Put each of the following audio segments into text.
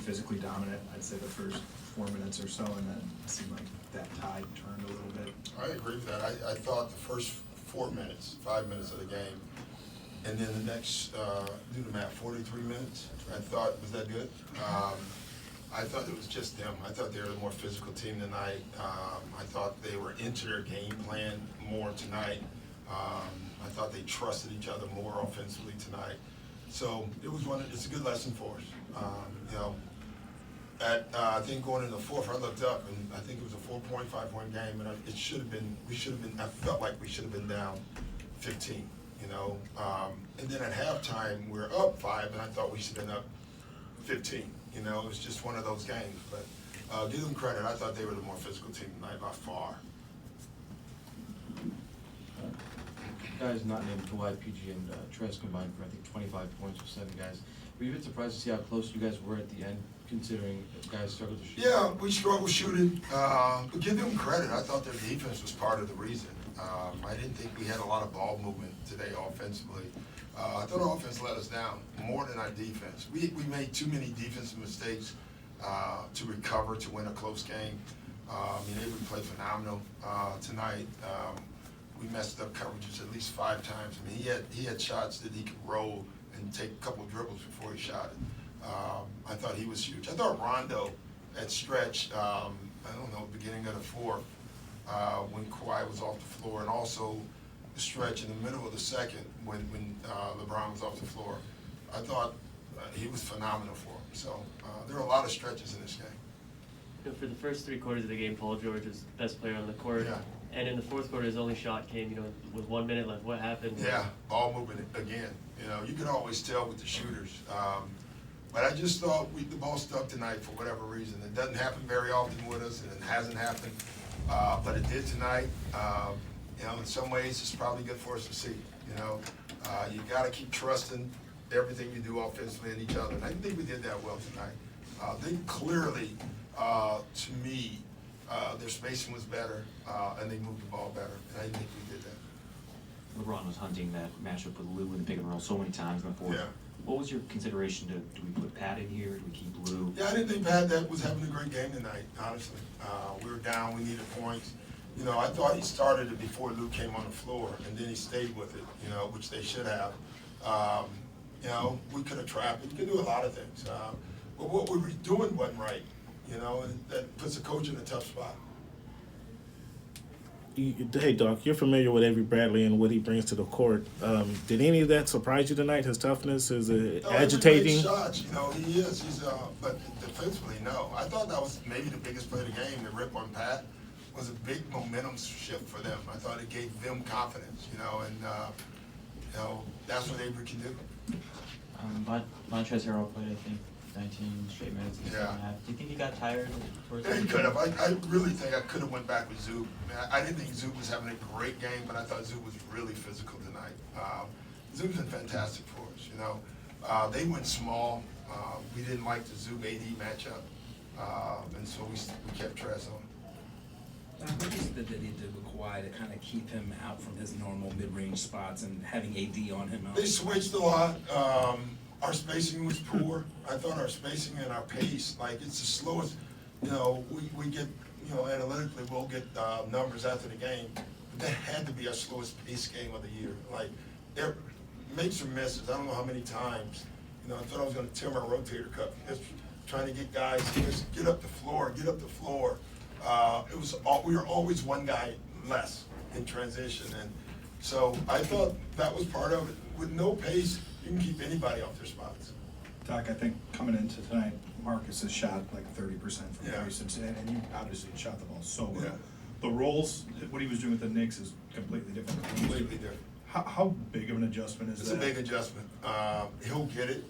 physically dominant, I'd say the first 4 minutes or so, and then it seemed like that tide turned a little bit. I agree with that. I thought the first 4 minutes, 5 minutes of the game, and then the next, do the math, 43 minutes, I thought, was that good? I thought it was just them. I thought they were the more physical team tonight. I thought they were into their game plan more tonight. I thought they trusted each other more offensively tonight. So it's a good lesson for us. You know, I think going into the fourth, I looked up and I think it was a 4.5 point game, and I felt like we should have been down 15, you know. And then at halftime, we were up 5, and I thought we should have been up 15. You know, it was just one of those games. But give them credit. I thought they were the more physical team tonight by far. Guys not named Kawhi, PG, and Trez combined for, I think, 25 points for 7 guys. Were you a bit surprised to see how close you guys were at the end, considering guys struggled to shoot? Yeah, we struggled shooting. But give them credit. I thought their defense was part of the reason. I didn't think we had a lot of ball movement today offensively. I thought our offense let us down more than our defense. We made too many defensive mistakes to recover to win a close game. I mean, they would play phenomenal tonight. We messed up coverages at least 5 times. I mean, he had shots that he could roll and take a couple of dribbles before he shot it. I thought he was huge. I thought Rondo at stretch, I don't know, beginning of the fourth, when Kawhi was off the floor, and also the stretch in the middle of the second when LeBron was off the floor. I thought he was phenomenal for him. So there are a lot of stretches in this game. You know, for the first 3 quarters of the game, Paul George was the best player on the court. Yeah. And in the fourth quarter, his only shot came, you know, with 1 minute left. What happened? Yeah, ball movement again. You know, you can always tell with the shooters. But I just thought the ball stuck tonight for whatever reason. It doesn't happen very often with us, and it hasn't happened. But it did tonight. You know, in some ways, it's probably good for us to see. You know, you got to keep trusting everything you do offensively in each other. And I think we did that well tonight. They clearly, to me, their spacing was better, and they moved the ball better. And I think we did that. LeBron was hunting that matchup with Lou in the pick and roll so many times in the fourth. Yeah. What was your consideration to, do we put Pat in here? Do we keep Lou? Yeah, I didn't think Pat was having a great game tonight, honestly. We were down, we needed points. You know, I thought he started it before Lou came on the floor, and then he stayed with it, you know, which they should have. You know, we could have trapped it. You could do a lot of things. But what we were doing wasn't right, you know, and that puts a coach in a tough spot. Hey, Doc, you're familiar with Avery Bradley and what he brings to the court. Did any of that surprise you tonight? His toughness, his agitating? He makes shots, you know, he is. But defensively, no. I thought that was maybe the biggest play of the game. The rip on Pat was a big momentum shift for them. I thought it gave them confidence, you know, and you know, that's what Avery can do. Montrezl Harrell played, I think, 19 straight minutes in the second half. Do you think he got tired towards Yeah, he could have. I really think I could have went back with Zoop. I didn't think Zoop was having a great game, but I thought Zoop was really physical tonight. Zoop's been fantastic for us, you know. They went small. We didn't like the Zoop AD matchup, and so we kept Trez on. What is it that they did with Kawhi to kind of keep him out from his normal mid-range spots and having AD on him? They switched a lot. Our spacing was poor. I thought our spacing and our pace, like it's the slowest, you know, we get, you know, analytically we'll get numbers after the game, but that had to be our slowest pace game of the year. Like, there made some misses. I don't know how many times, you know, I thought I was going to tear my rotator cuff. Just trying to get guys, just get up the floor. We were always one guy less in transition, and so I thought that was part of it. With no pace, you can keep anybody off their spots. Doc, I think coming into tonight, Marcus has shot like 30% from Yeah. distance, and you obviously shot the ball so well. Yeah. The roles, what he was doing with the Knicks is completely different. Completely different. How big of an adjustment is It's that? a big adjustment. He'll get it,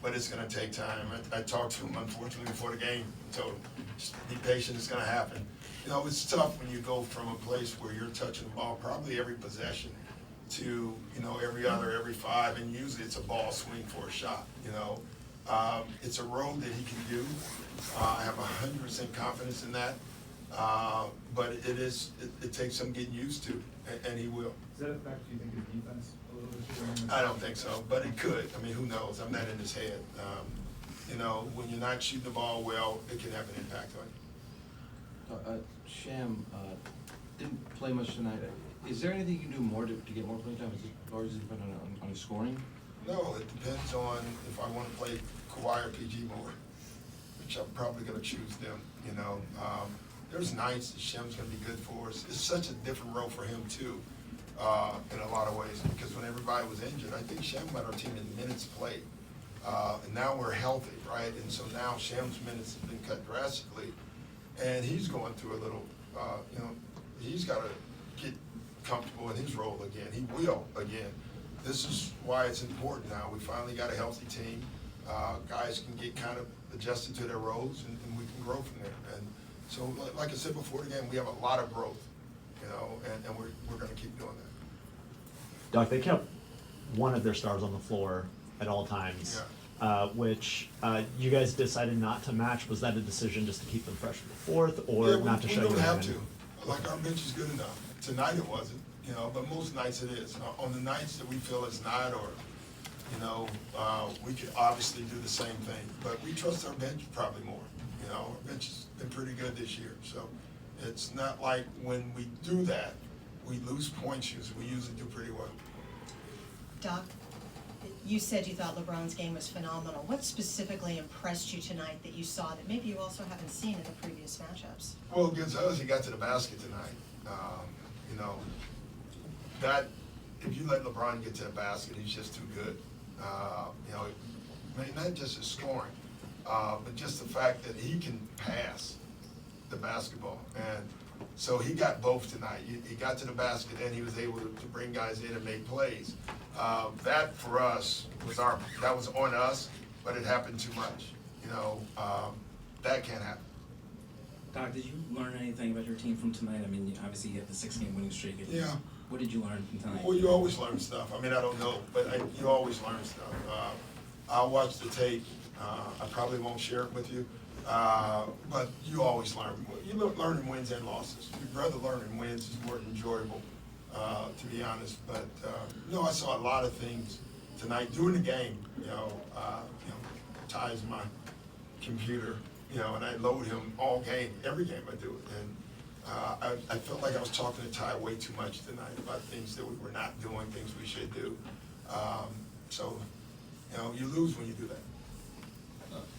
but it's going to take time. I talked to him, unfortunately, before the game. I told him, just be patient, it's going to happen. You know, it's tough when you go from a place where you're touching the ball probably every possession to, you know, every other, every 5, and usually it's a ball swing for a shot, you know. It's a road that he can do. I have 100% confidence in that. But it takes some getting used to, and he will. Does that affect, do you think, his defense a little bit? I don't think so, but it could. I mean, who knows? I'm not in his head. you know, when you're not shooting the ball well, it can have an impact on you. Sham didn't play much tonight. Is there anything you can do more to get more playing time? Or is it depend on his scoring? No, it depends on if I want to play Kawhi or PG more, which I'm probably going to choose them, you know. There's nights that Shem's going to be good for us. It's such a different role for him, too, in a lot of ways, because when everybody was injured, I think Shem led our team in minutes played. And now we're healthy, right? And so now Shem's minutes have been cut drastically, and he's going through a little, you know, he's got to get comfortable in his role again. He will again. This is why it's important now. We finally got a healthy team. Guys can get kind of adjusted to their roles, and we can grow from there. And so, like I said before the game, we have a lot of growth, you know, and we're going to keep doing that. Doc, they kept one of their stars on the floor at all times, which you guys decided not to match. Was that a decision just to keep them fresh for the fourth, or not to show you? We don't have to. Like, our bench is good enough. Tonight it wasn't, you know, but most nights it is. On the nights that we feel it's not, or, you know, we could obviously do the same thing. But we trust our bench probably more. You know, our bench has been pretty good this year. So it's not like when we do that, we lose points. We usually do pretty well. Doc, you said you thought LeBron's game was phenomenal. What specifically impressed you tonight that you saw that maybe you also haven't seen in the previous matchups? Well, against us, he got to the basket tonight. You know, that if you let LeBron get to the basket, he's just too good. You know, not just his scoring, but just the fact that he can pass the basketball. And so he got both tonight. He got to the basket and he was able to bring guys in and make plays. That for us was that was on us, but it happened too much. You know, that can't happen. Doc, did you learn anything about your team from tonight? I mean, obviously you had the 6-game winning streak. Yeah. What did you learn from tonight? Well, you always learn stuff. I mean, I don't know, but you always learn stuff. I'll watch the tape. I probably won't share it with you, but you always learn. You learn in wins and losses. You'd rather learn in wins. It's more enjoyable, to be honest. But no, I saw a lot of things tonight during the game. You know, Ty's my computer. You know, and I load him all game, every game I do it. And I felt like I was talking to Ty way too much tonight about things that we were not doing, things we should do. So, you know, you lose when you do that.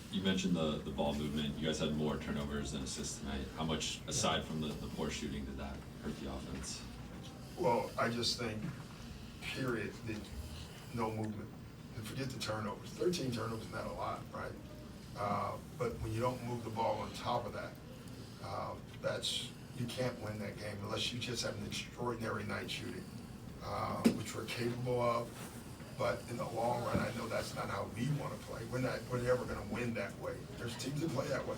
You mentioned the ball movement. You guys had more turnovers than assists tonight. How much, aside from the poor shooting, did that hurt the offense? Well, I just think, period, no movement. And forget the turnovers. 13 turnovers is not a lot, right? But when you don't move the ball on top of that, you can't win that game unless you just have an extraordinary night shooting, which we're capable of. But in the long run, I know that's not how we want to play. We're never going to win that way. There's teams that play that way.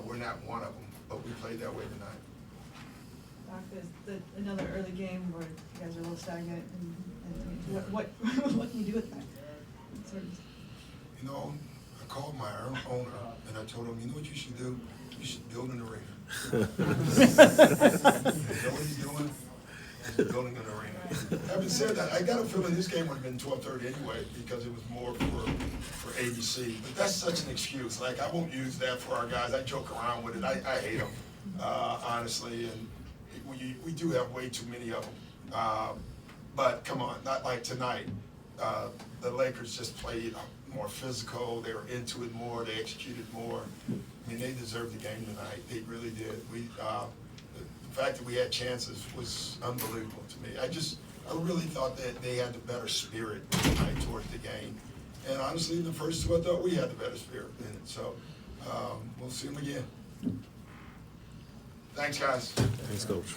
We're not one of them, but we played that way tonight. Doc, there's another early game where you guys are a little stagnant, and what can you do with that? You know, I called my owner and I told him, you know what you should do? You should build an arena. You know what he's doing? He's building an arena. Having said that, I got a feeling this game would have been 12:30 anyway because it was more for ABC. But that's such an excuse. Like, I won't use that for our guys. I joke around with it. I hate them, honestly. And we do have way too many of them. But come on, not like tonight. The Lakers just played more physical. They were into it more. They executed more. I mean, they deserved the game tonight. They really did. The fact that we had chances was unbelievable to me. I really thought that they had the better spirit tonight towards the game. And honestly, in the first two, I thought we had the better spirit in it. So we'll see them again. Thanks, guys. Thanks, Coach.